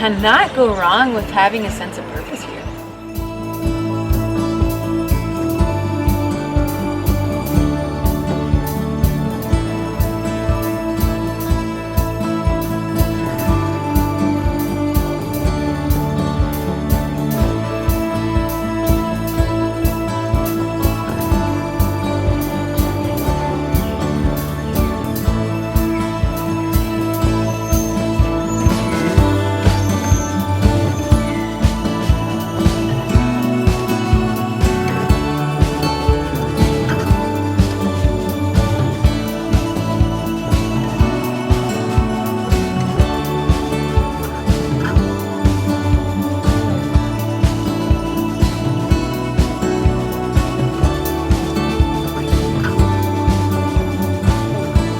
cannot go wrong with having a sense of purpose here.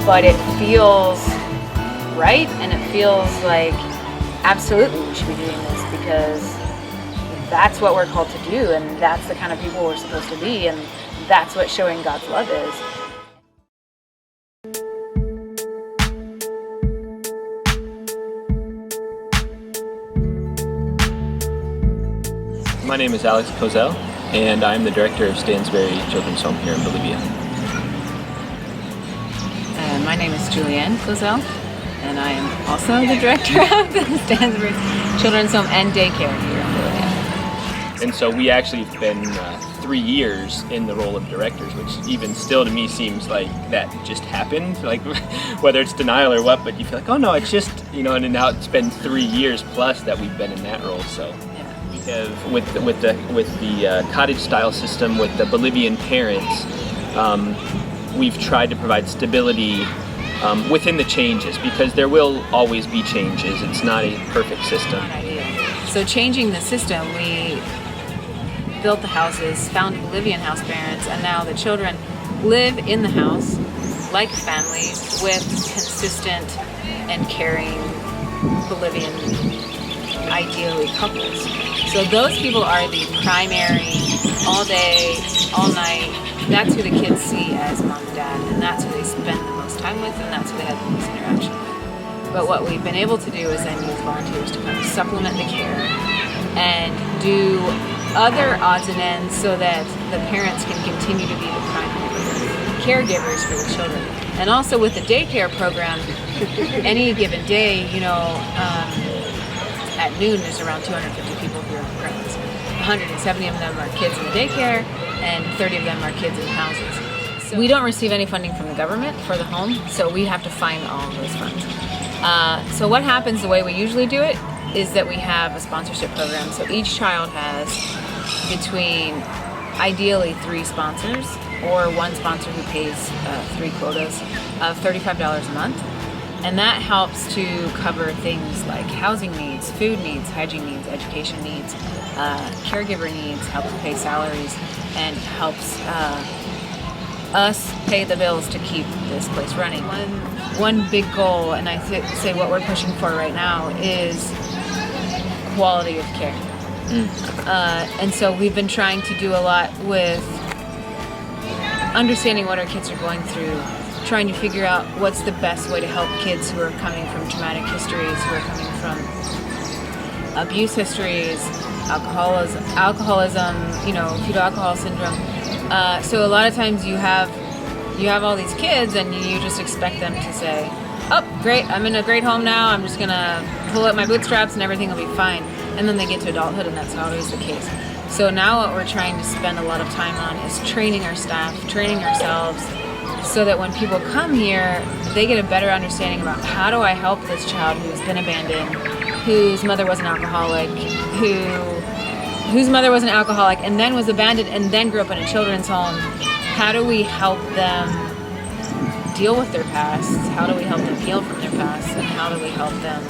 But it feels right, and it feels like absolutely we should be doing this because that's what we're called to do, and that's the kind of people we're supposed to be, and that's what showing God's love is. My name is Alex Kozel, and I'm the director of Stansberry Children's Home here in Bolivia. My name is Julianne Kozel, and I am also the director of the Stansberry Children's Home and Daycare here in Bolivia. And so we actually have been 3 years in the role of directors, which even still to me seems like that just happened, like whether it's denial or what, but you feel like, oh no, it's just, you know, and now it's been 3 years plus that we've been in that role. So yeah. We have with the cottage style system with the Bolivian parents, we've tried to provide stability within the changes, because there will always be changes. It's not a perfect system. So changing the system, we built the houses, found Bolivian house parents, and now the children live in the house like a family with consistent and caring Bolivian, ideally, couples. So those people are the primary, all day, all night. That's who the kids see as mom and dad, and that's who they spend the most time with, and that's who they have the most interaction with. But what we've been able to do is then use volunteers to kind of supplement the care and do other odds and ends so that the parents can continue to be the primary caregivers for the children. And also with the daycare program, any given day, you know, at noon there's around 250 people who are parents. 170 of them are kids in the daycare, and 30 of them are kids in houses. So we don't receive any funding from the government for the home, so we have to find all of those funds. So what happens, the way we usually do it, is that we have a sponsorship program. So each child has between, ideally, 3 sponsors, or one sponsor who pays 3 quotas of $35 a month. And that helps to cover things like housing needs, food needs, hygiene needs, education needs, caregiver needs, helps pay salaries, and helps us pay the bills to keep this place running. One big goal, and I say what we're pushing for right now, is quality of care. And so we've been trying to do a lot with understanding what our kids are going through, trying to figure out what's the best way to help kids who are coming from traumatic histories, who are coming from abuse histories, alcoholism, you know, fetal alcohol syndrome. So a lot of times you have all these kids and you just expect them to say, oh, great, I'm in a great home now, I'm just gonna pull up my bootstraps and everything will be fine. And then they get to adulthood and that's not always the case. So now what we're trying to spend a lot of time on is training our staff, training ourselves, so that when people come here, they get a better understanding about how do I help this child who's been abandoned, whose mother was an alcoholic, whose mother was an alcoholic and then was abandoned and then grew up in a children's home. How do we help them deal with their past? How do we help them heal from their past? And how do we help them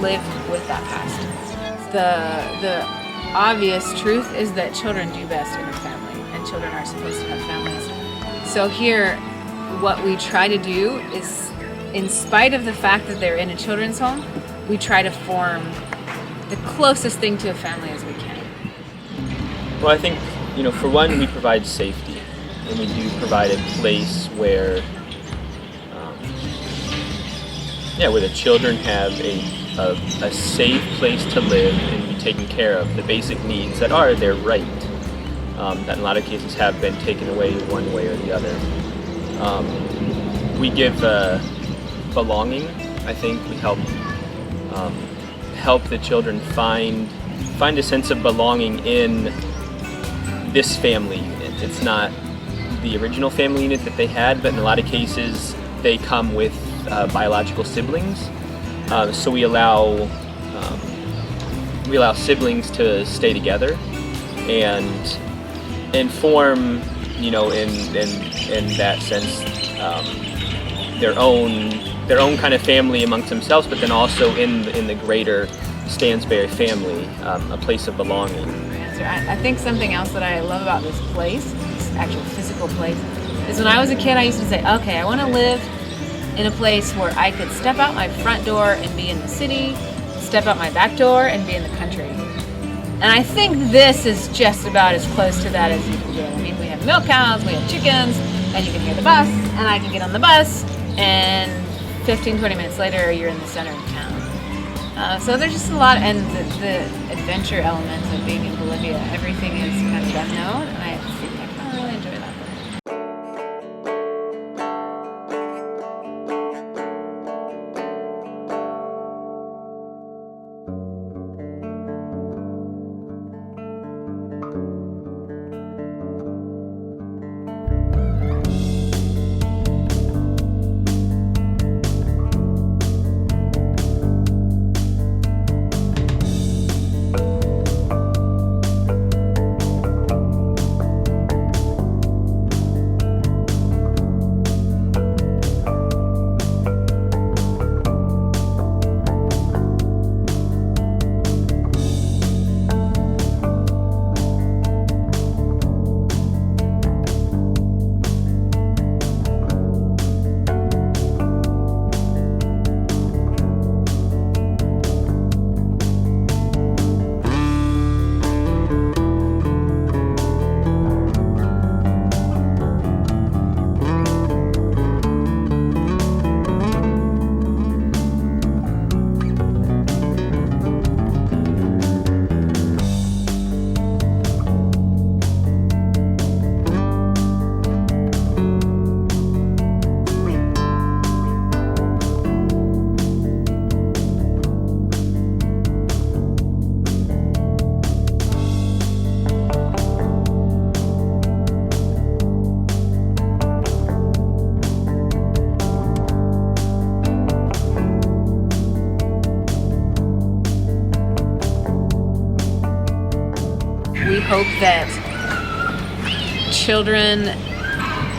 live with that past? The obvious truth is that children do best in a family, and children are supposed to have families. So here, what we try to do is, in spite of the fact that they're in a children's home, we try to form the closest thing to a family as we can. Well, I think, you know, for one, we provide safety, and we do provide a place where, where the children have a a safe place to live and be taken care of, the basic needs that are their right, that in a lot of cases have been taken away one way or the other. We give belonging. I think we help the children find a sense of belonging in this family unit. It's not the original family unit that they had, but in a lot of cases they come with biological siblings. So we allow siblings to stay together and form, in that sense, their own kind of family amongst themselves, but then also in the greater Stansberry family, a place of belonging. I think something else that I love about this place, this actual physical place, is when I was a kid I used to say, okay, I want to live in a place where I could step out my front door and be in the city, step out my back door and be in the country. And I think this is just about as close to that as you can get. I mean, we have milk cows, we have chickens, and you can hear the bus, and I can get on the bus, and 15-20 minutes later you're in the center of town. So there's just a lot, and the adventure elements of being in Bolivia, everything is kind of unknown, and I kind of really enjoy that. We hope that children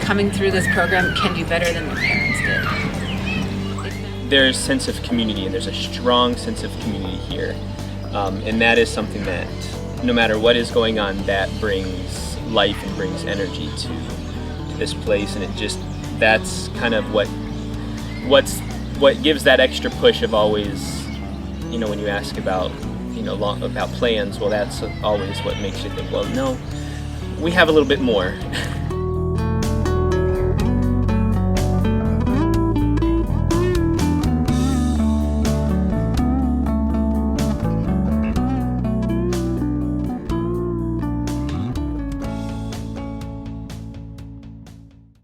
coming through this program can do better than their parents did. There's a sense of community, and there's a strong sense of community here. And that is something that, no matter what is going on, that brings life and brings energy to this place. And that's kind of what gives that extra push of always, when you ask about about plans, well, that's always what makes you think, well, no, we have a little bit more.